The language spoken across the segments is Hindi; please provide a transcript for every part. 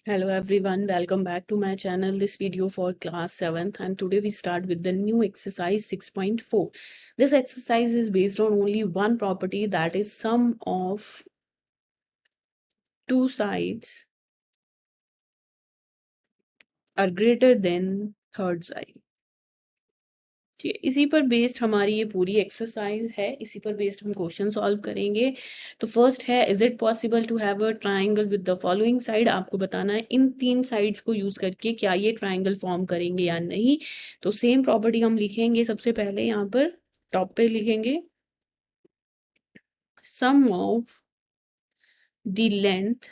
Hello everyone, welcome back to my channel. This video for class 7th, and today we start with the new exercise 6.4. This exercise is based on only one property, that is sum of two sides are greater than third side. ठीक है, इसी पर बेस्ड हमारी ये पूरी एक्सरसाइज है, इसी पर बेस्ड हम क्वेश्चन सॉल्व करेंगे। तो फर्स्ट है, is it possible to have a triangle with the following side. आपको बताना है इन तीन साइड्स को यूज करके क्या ये ट्राइंगल फॉर्म करेंगे या नहीं। तो सेम प्रॉपर्टी हम लिखेंगे। सबसे पहले यहाँ पर टॉप पे लिखेंगे sum of the length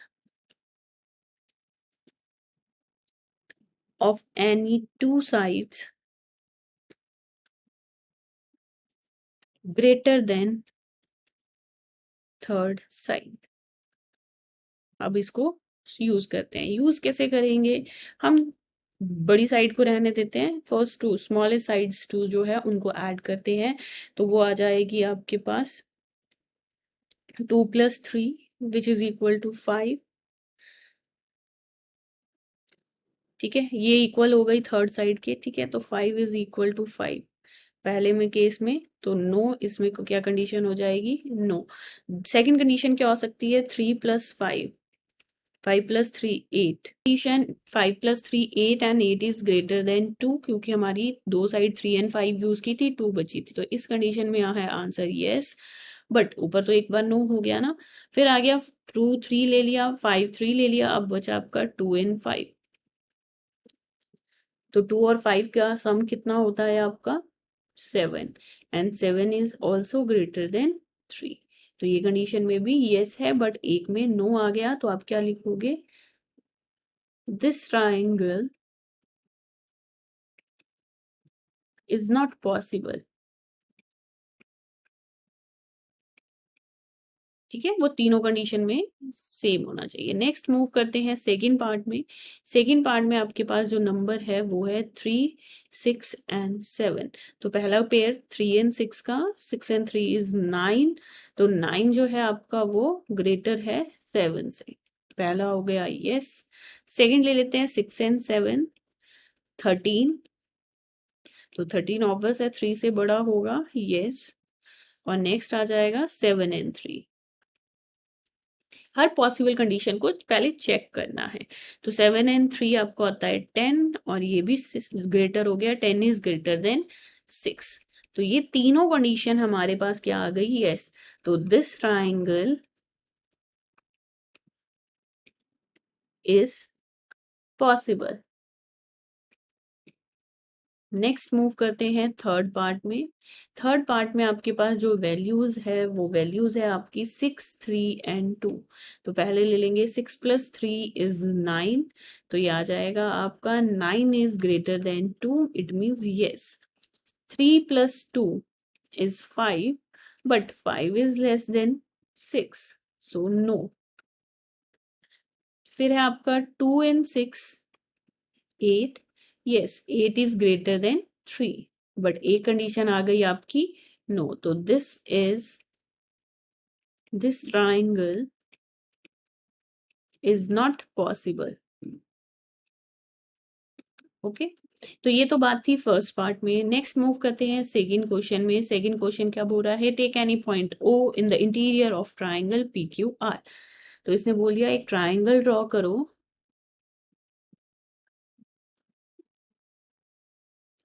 of any two sides greater than third side. अब इसको यूज करते हैं। यूज कैसे करेंगे, हम बड़ी साइड को रहने देते हैं, first two smallest sides two जो है उनको ऐड करते हैं। तो वो आ जाएगी आपके पास 2 + 3 विच इज इक्वल टू 5। ठीक है, ये इक्वल हो गई थर्ड साइड के। ठीक है, तो 5 इज इक्वल टू 5 पहले में केस में, तो नो। इसमें को क्या कंडीशन हो जाएगी, नो। सेकंड कंडीशन क्या हो सकती है, 3 + 5, 5 + 3 8। Condition 5 + 3 8 and 8 is greater than 2, क्योंकि हमारी दो साइड 3 और 5 यूज की थी, 2 बची थी। तो इस कंडीशन में यहाँ है आंसर यस। बट ऊपर तो एक बार नो हो गया ना। फिर आ गया 2 3 ले लिया, 5 3 ले लिया, अब बचा आपका 2 और 5। तो 2 और 5 का सम कितना होता है आपका 7, and 7 is also greater than 3। तो ये कंडीशन में भी यस है, बट एक में नो आ गया। तो आप क्या लिखोगे, this triangle is not possible. ठीक है, वो तीनों कंडीशन में सेम होना चाहिए। नेक्स्ट मूव करते हैं सेकंड पार्ट में। सेकंड पार्ट में आपके पास जो नंबर है वो है 3 6 एंड 7। तो पहला पेयर 3 और 6 का, 6 और 3 इज 9। तो 9 जो है आपका वो ग्रेटर है 7 से। पहला हो गया यस। सेकंड ले लेते हैं 6 और 7, 13। तो 13 ऑब्वियस है 3 से बड़ा होगा, यस। और नेक्स्ट आ जाएगा 7 और 3। हर पॉसिबल कंडीशन को पहले चेक करना है। तो 7 और 3 आपको आता है 10, और ये भी ग्रेटर हो गया, 10 इज ग्रेटर देन 6। तो ये तीनों कंडीशन हमारे पास क्या आ गई, यस। तो this triangle is possible. Next move करते हैं थर्ड पार्ट में। थर्ड पार्ट में आपके पास जो वैल्यूज है वो वैल्यूज है आपकी 6 3 एंड 2। तो पहले ले लेंगे 6 + 3 इज 9। तो ये आ जाएगा आपका 9 is greater than 2, it means yes. 3 + 2 इज 5, but 5 is less than 6, so no. फिर है आपका 2 और 6 8। Yes, 8 is greater than 3, but एक कंडीशन आ गई आपकी नो। तो this triangle is not possible. Okay, तो ये तो बात थी फर्स्ट पार्ट में। नेक्स्ट मूव करते हैं सेकंड क्वेश्चन में। सेकंड क्वेश्चन क्या बोल रहा है, take any point O in the interior of triangle P Q R. तो इसने बोल दिया एक ट्राइंगल ड्रॉ करो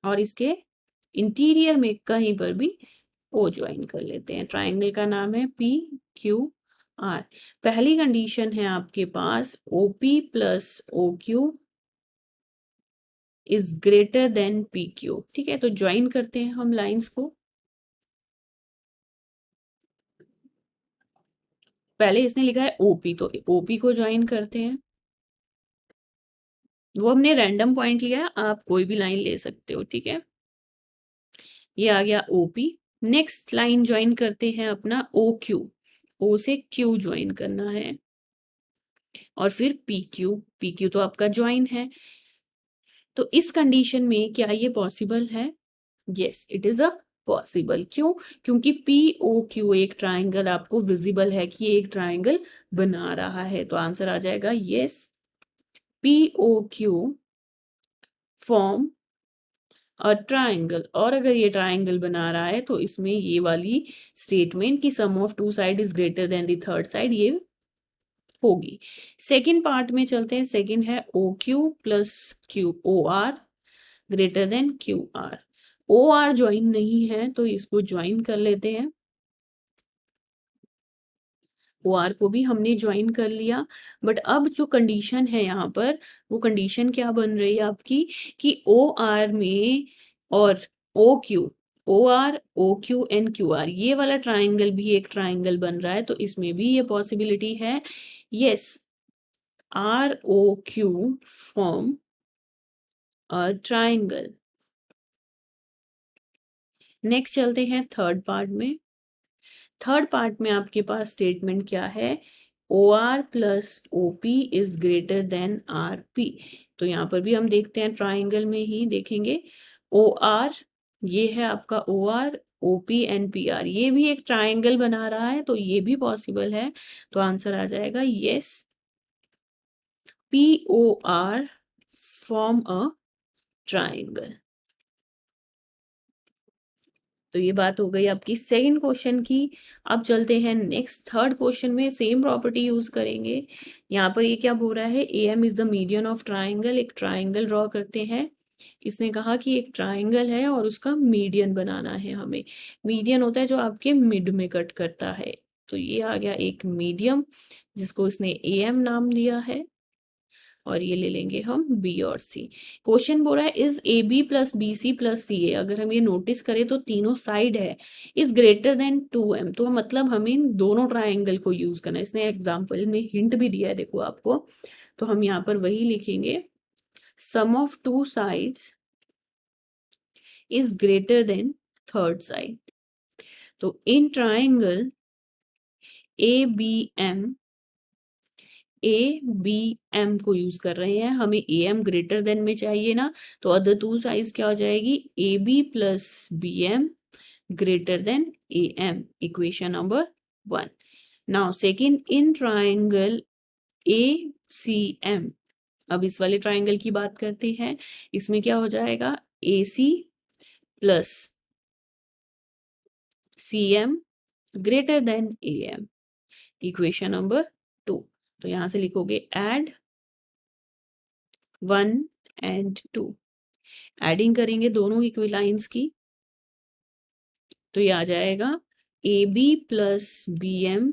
और इसके इंटीरियर में कहीं पर भी ओ ज्वाइन कर लेते हैं। ट्राइंगल का नाम है पी क्यू आर। पहली कंडीशन है आपके पास OP plus O Q is greater than P Q. ठीक है, तो ज्वाइन करते हैं हम लाइंस को। पहले इसने लिखा है ओपी, तो ओपी को ज्वाइन करते हैं। वो हमने रैंडम पॉइंट लिया है, आप कोई भी लाइन ले सकते हो। ठीक है, ये आ गया ओपी। नेक्स्ट लाइन ज्वाइन करते हैं अपना ओ क्यू। ओ से क्यू ज्वाइन करना है, और फिर पी क्यू। पी क्यू तो आपका ज्वाइन है। तो इस कंडीशन में क्या ये पॉसिबल है, yes it is a possible. क्यों, क्योंकि पी ओ क्यू एक ट्राइंगल आपको विजिबल है कि ये एक ट्राइंगल बना रहा है। तो आंसर आ जाएगा yes, POQ form a triangle, और अगर ये ट्राइंगल बना रहा है तो इसमें ये वाली स्टेटमेंट कि sum of two side is greater than the third side ये होगी। सेकंड पार्ट में चलते हैं। सेकंड है OQ plus OR greater than QR। OR join नहीं है तो इसको ज्वाइन कर लेते हैं। OR को भी हमने ज्वाइन कर लिया, बट अब जो कंडीशन है यहाँ पर, वो कंडीशन क्या बन रही है आपकी कि OR में और OQ, OR OQ and QR ये वाला ट्राइंगल भी एक ट्राइंगल बन रहा है, तो इसमें भी ये पॉसिबिलिटी है। Yes, ROQ form a triangle. Next चलते हैं थर्ड पार्ट में। थर्ड पार्ट में आपके पास स्टेटमेंट क्या है, OR plus OP is greater then RP। तो यहाँ पर भी हम देखते हैं, ट्राइंगल में ही देखेंगे। OR ये है आपका OR, OP एंड PR ये भी एक ट्राइंगल बना रहा है, तो ये भी पॉसिबल है। तो आंसर आ जाएगा yes, POR form a triangle. तो ये बात हो गई आपकी सेकंड क्वेश्चन की। अब चलते हैं नेक्स्ट थर्ड क्वेश्चन में, सेम प्रॉपर्टी यूज करेंगे। यहाँ पर ये क्या बोल रहा है, AM is the median of triangle. एक ट्राइंगल ड्रॉ करते हैं। इसने कहा कि एक ट्राइंगल है और उसका मीडियन बनाना है हमें। मीडियन होता है जो आपके मिड में कट करता है। तो ये आ गया एक मीडियम जिसको इसने AM नाम दिया है, और ये ले लेंगे हम B और C। क्वेश्चन बोल रहा है is AB plus BC plus CA। अगर हम ये नोटिस करें तो तीनों साइड है, इज ग्रेटर देन 2M। तो मतलब हमें इन दोनों ट्राइंगल को यूज करना है। इसने एग्जाम्पल में हिंट भी दिया है, देखो आपको। तो हम यहाँ पर वही लिखेंगे, sum of two sides is greater than third side. तो इन ट्राइंगल ABM, ABM को यूज कर रहे हैं, हमें AM ग्रेटर देन में चाहिए ना, तो अदर टू साइज क्या हो जाएगी, AB plus BM greater than AM। Equation number 1। Now second, in triangle ACM। अब इस वाले ट्राइंगल की बात करते हैं। इसमें क्या हो जाएगा, AC plus CM greater than AM। Equation number 2। तो यहां से लिखोगे एड 1 एंड 2। एडिंग करेंगे दोनों इक्विलाइंस की, तो ये आ जाएगा AB plus BM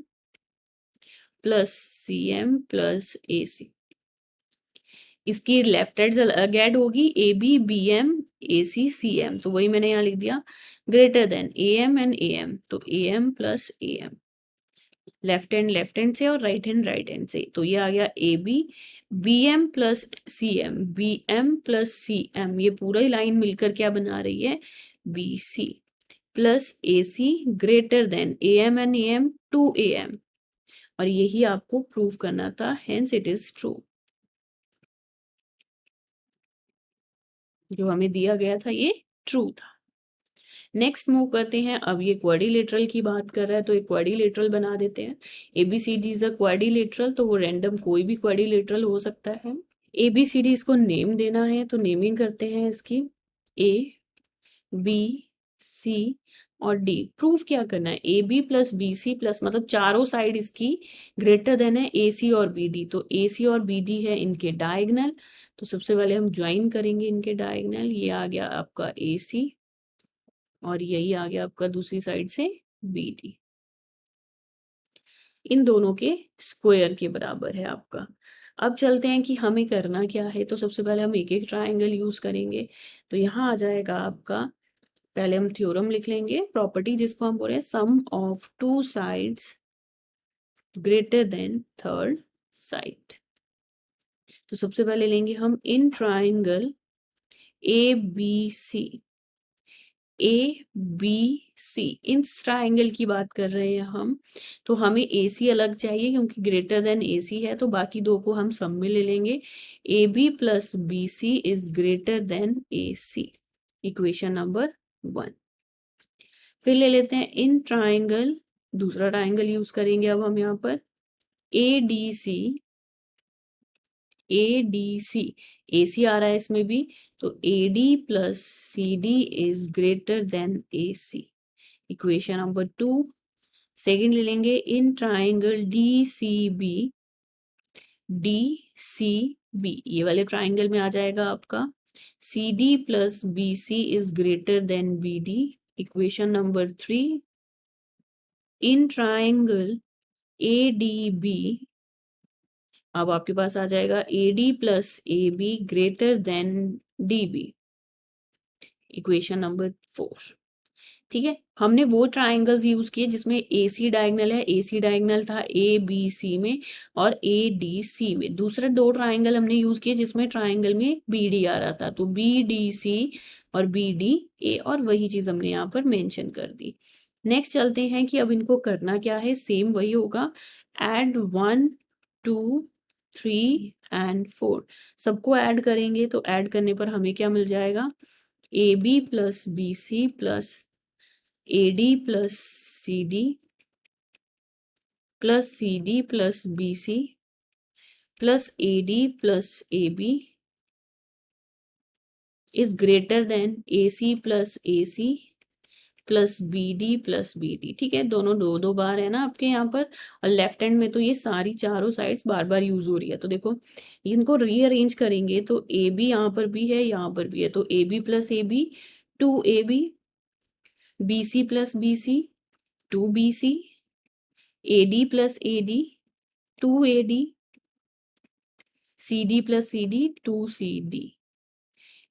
plus CM plus AC। इसकी लेफ्ट हैंड ऐड होगी, AB BM AC CM। तो वही मैंने यहाँ लिख दिया, greater than AM and AM। तो AM plus AM, left hand से और राइट हैंड से। तो ये आ गया AB BM plus CM, BM plus CM। ये पूरा ही लाइन मिलकर क्या बना रही है, BC plus AC greater than AM and AM 2AM। और यही आपको प्रूव करना था, हेंस इट इज ट्रू। जो हमें दिया गया था ये ट्रू था। नेक्स्ट मूव करते हैं। अब ये क्वाड्रिलेटरल की बात कर रहा है, तो एक क्वाड्रिलेटरल बना देते हैं। ABCD इज अ क्वाड्रिलेटरल, तो वो रैंडम कोई भी क्वाड्रिलेटरल हो सकता है। ABCD इसको नेम देना है, तो नेमिंग करते हैं इसकी ABC और D। प्रूफ क्या करना है, AB प्लस BC प्लस, मतलब चारों साइड इसकी ग्रेटर देन है AC और BD। तो AC और BD है इनके डायगनल, तो सबसे पहले हम ज्वाइन करेंगे इनके डायगनल। ये आ गया आपका AC और यही आ गया आपका दूसरी साइड से BD। इन दोनों के स्क्वायर के बराबर है आपका। अब चलते हैं कि हमें करना क्या है। तो सबसे पहले हम एक एक ट्राइंगल यूज करेंगे। तो यहाँ आ जाएगा आपका, पहले हम थ्योरम लिख लेंगे, प्रॉपर्टी जिसको हम बोल रहे हैं sum of two sides greater than third side. तो सबसे पहले लेंगे हम इन ट्राइंगल ABC, ABC इस ट्राइंगल की बात कर रहे हैं हम। तो हमें AC अलग चाहिए क्योंकि ग्रेटर देन AC है, तो बाकी दो को हम सब में ले लेंगे। AB plus BC is greater then AC। Equation number 1। फिर ले लेते हैं इन ट्राइंगल, दूसरा ट्राइंगल यूज करेंगे अब हम यहाँ पर ADC ए डी सी, ए सी आ रहा है इसमें भी, तो A D plus C D is greater than A C. Equation number 2। Second ले लेंगे, in triangle D C B, D C B ये वाले ट्राइंगल में आ जाएगा आपका C D plus B C is greater than B D. Equation number 3, in triangle A D B, अब आपके पास आ जाएगा A D plus A B greater than D B. Equation number 4। ठीक है, हमने वो ट्राइंगल्स यूज किए जिसमें ए सी डायगनल है, ए सी डायगनल था ए बी सी में और ए डी सी में। दूसरे दो ट्राइंगल हमने यूज किए जिसमें ट्राइंगल में बी डी आ रहा था, तो बी डी सी और बी डी ए, और वही चीज हमने यहाँ पर मेंशन कर दी। नेक्स्ट चलते हैं कि अब इनको करना क्या है, सेम वही होगा, एड 1 2 3 एंड 4। सबको ऐड करेंगे तो ऐड करने पर हमें क्या मिल जाएगा, A B plus B C plus A D plus C D plus C D plus B C plus A D plus A B is greater than A C plus A C plus B D plus B D. ठीक है, दोनों दो दो बार है ना आपके यहाँ पर, और लेफ्ट हैंड में तो ये सारी चारों साइड्स बार बार यूज हो रही है। तो देखो इनको रीअरेंज करेंगे तो ए बी यहाँ पर भी है, यहाँ पर भी है, तो A B plus A B 2 A B, B C plus B C 2 B C, A D plus A D 2 A D, C D plus C D 2 C D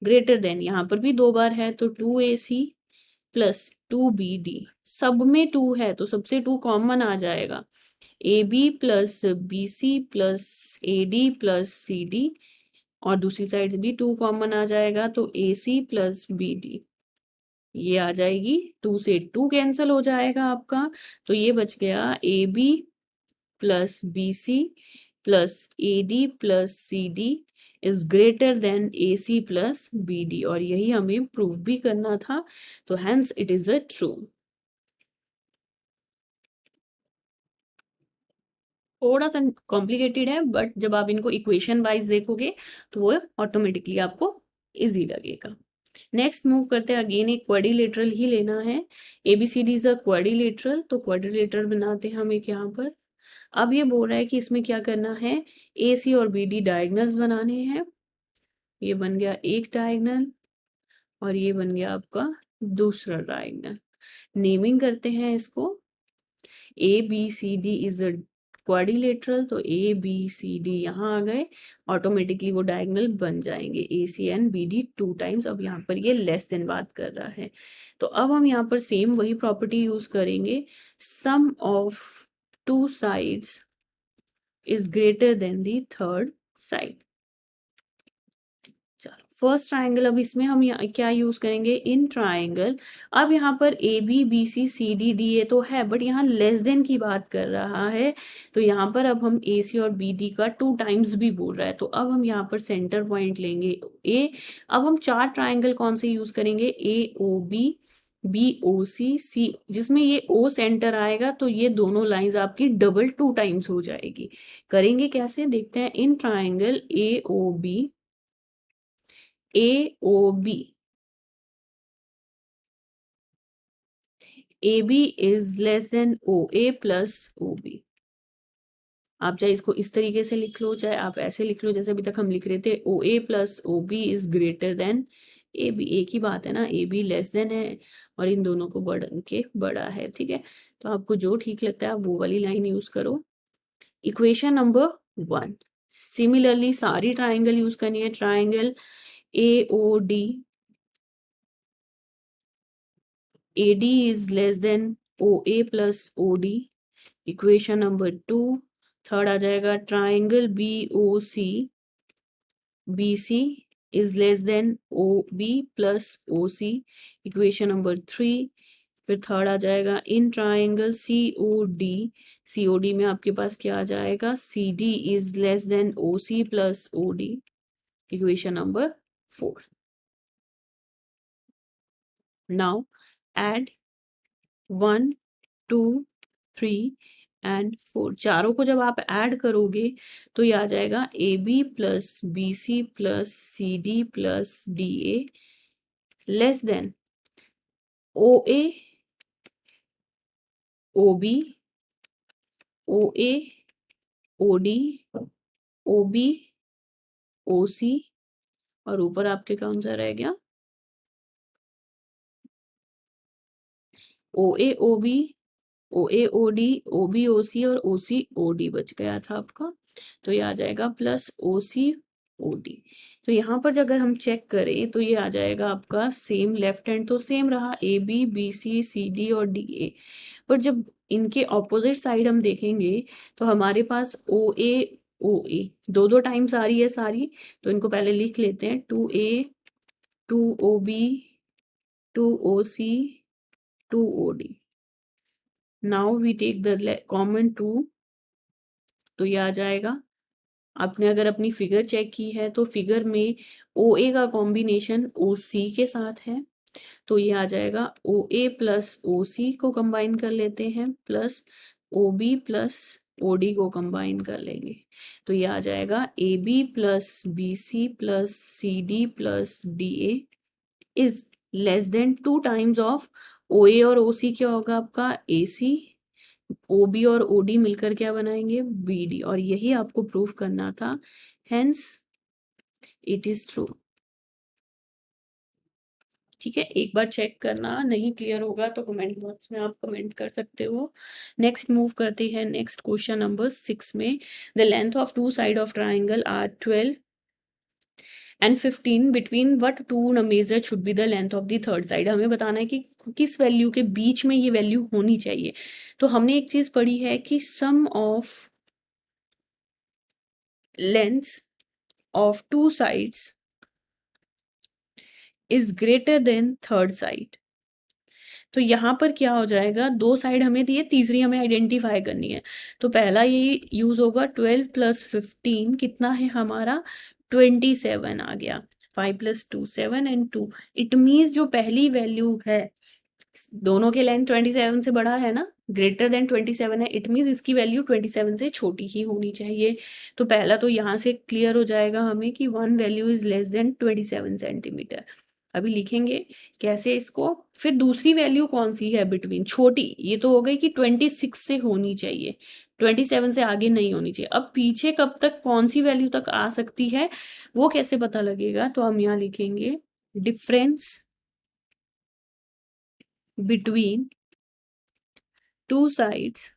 greater than, यहाँ पर भी दो बार है तो 2 A C plus 2 B D, सब में 2 है तो सबसे 2 कॉमन आ जाएगा, A B plus B C plus A D plus C D, और दूसरी साइड से भी 2 कॉमन आ जाएगा तो ए सी प्लस बी डी, ये आ जाएगी 2 से 2 कैंसिल हो जाएगा आपका, तो ये बच गया A B plus B C plus A D plus C D is greater than A C plus B D, और यही हमें प्रूव भी करना था, तो hence it is a true. थोड़ा सा कॉम्प्लिकेटेड है बट जब आप इनको इक्वेशन वाइज देखोगे तो वो ऑटोमेटिकली आपको इजी लगेगा। नेक्स्ट मूव करते हैं, अगेन एक क्वाड्रिलेटरल ही लेना है, एबीसीडी इज अ क्वाड्रिलेटरल, तो क्वाड्रिलेटरल बनाते हैं हम एक यहाँ पर। अब ये बोल रहा है कि इसमें क्या करना है, ए सी और बी डी डायगनल्स बनाने हैं, ये बन गया एक डायगनल और ये बन गया आपका दूसरा डायगनल। नेमिंग करते हैं इसको, A B C D is a quadrilateral, तो ए बी सी डी यहाँ आ गए, ऑटोमेटिकली वो डायगोनल बन जाएंगे, ए सी एंड बी डी 2 टाइम्स। अब यहाँ पर ये लेस देन बात कर रहा है, तो अब हम यहाँ पर सेम वही प्रॉपर्टी यूज करेंगे, sum of 2 sides is greater than the third side. चलो फर्स्ट ट्राइंगल, अब इसमें हम क्या यूज करेंगे, इन ट्राइंगल। अब यहाँ पर A B B C C D D A तो है बट यहाँ लेस देन की बात कर रहा है, तो यहाँ पर अब हम ए सी और बी डी का 2 टाइम्स भी बोल रहा है, तो अब हम यहाँ पर सेंटर पॉइंट लेंगे ए। अब हम 4 ट्राइंगल कौन से यूज करेंगे, ए ओ बी, बी ओ सी सी, जिसमें ये ओ सेंटर आएगा तो ये दोनों लाइंस आपकी डबल 2 टाइम्स हो जाएगी। करेंगे कैसे देखते हैं, in triangle A O B, A O B, A B is less than O A plus O B. आप चाहे इसको इस तरीके से लिख लो, चाहे आप ऐसे लिख लो जैसे अभी तक हम लिख रहे थे, O A plus O B is greater than A B, एक ही बात है ना, ए बी लेस देन है और इन दोनों को बढ़ के बड़ा है। ठीक है, तो आपको जो ठीक लगता है आप वो वाली लाइन यूज करो। इक्वेशन नंबर 1, सिमिलरली सारी ट्राइंगल यूज करनी है, triangle A O D, AD is less than OA plus OD। Equation number 2, third आ जाएगा triangle BOC, BC is less than OB plus OC। Equation number 3, फिर थर्ड आ जाएगा इन ट्राइंगल COD, COD में आपके पास क्या आ जाएगा, CD is less than OC plus OD। Equation number 4। Now add 1 2 3 and 4, चारों को जब आप ऐड करोगे तो ये आ जाएगा AB plus BC plus CD plus DA less than OA, OB, OA, OD, OB, OC और ऊपर आपके कौन सा रह गया, OA, OB, OA, OD, OB, OC और OC, OD बच गया था आपका। तो ये आ जाएगा प्लस OC, OD। तो यहाँ पर अगर हम चेक करें तो ये आ जाएगा आपका सेम, लेफ्ट हैंड तो सेम रहा AB, BC, CD और DA, पर जब इनके ऑपोजिट साइड हम देखेंगे तो हमारे पास OA, OA दो दो टाइम्स आ रही है सारी, तो इनको पहले लिख लेते हैं 2A, 2OB, 2OC, 2OD। Now we take the common 2, तो ये आ जाएगा, आपने अगर अपनी फिगर चेक की है तो फिगर में OA का कॉम्बिनेशन OC के साथ है, तो ये आ जाएगा OA प्लस OC को कंबाइन कर लेते हैं प्लस OB प्लस OD को कंबाइन कर लेंगे, तो ये आ जाएगा AB plus BC plus CD plus DA is less then 2 times of OA और OC क्या होगा आपका AC, OB और OD मिलकर क्या बनाएंगे BD, और यही आपको प्रूफ करना था, हेंस इट इज ट्रू। ठीक है, एक बार चेक करना, नहीं क्लियर होगा तो कमेंट बॉक्स में आप कमेंट कर सकते हो। नेक्स्ट मूव करते हैं नेक्स्ट क्वेश्चन नंबर 6 में, the length of two side of triangle are 12 and 15 between what two measure should be the length of the third side. हमें बताना है कि किस वैल्यू के बीच में ये वैल्यू होनी चाहिए। तो हमने एक चीज पढ़ी है कि sum of lengths of two sides is greater than third side. तो यहाँ पर क्या हो जाएगा, दो साइड हमें दिए, तीसरी हमें आइडेंटिफाई करनी है। तो पहला ये यूज होगा 12 प्लस 15 कितना है हमारा 27 आ गया, 5 प्लस 2 7 एंड 2, इट मीन्स जो पहली वैल्यू है दोनों के लेंथ 27 से बड़ा है ना, ग्रेटर देन 27 है, इट मीन्स इसकी वैल्यू 27 से छोटी ही होनी चाहिए। तो पहला तो यहाँ से क्लियर हो जाएगा हमें कि one value is less then 27 centimetre. अभी लिखेंगे कैसे इसको, फिर दूसरी वैल्यू कौन सी है बिटवीन, छोटी, ये तो हो गई कि 26 से होनी चाहिए, 27 से आगे नहीं होनी चाहिए। अब पीछे कब तक कौन सी वैल्यू तक आ सकती है वो कैसे पता लगेगा, तो हम यहाँ लिखेंगे difference between two sides,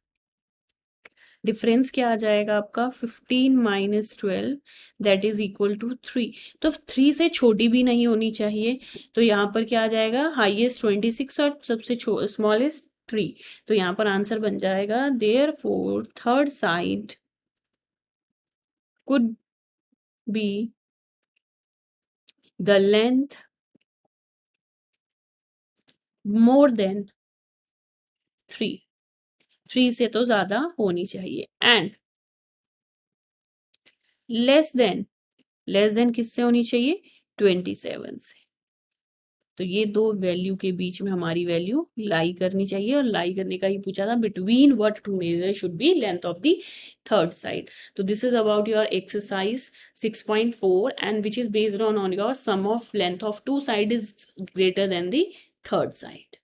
difference क्या आ जाएगा आपका 15 minus 12 that is equal to 3। तो 3 से छोटी भी नहीं होनी चाहिए, तो यहाँ पर क्या आ जाएगा, हाईएस्ट 26 और सबसे स्मॉलेस्ट 3। तो यहाँ पर आंसर बन जाएगा therefore third side could be the length more than 3 से तो ज्यादा होनी चाहिए, एंड लेस देन किससे होनी चाहिए 27 से। तो ये दो वैल्यू के बीच में हमारी वैल्यू लाई करनी चाहिए, और लाई करने का ही पूछा था, between what two measure should be length of the third side. तो this is about your exercise 6.4 and which is based on your sum of length of two side is greater than the third side.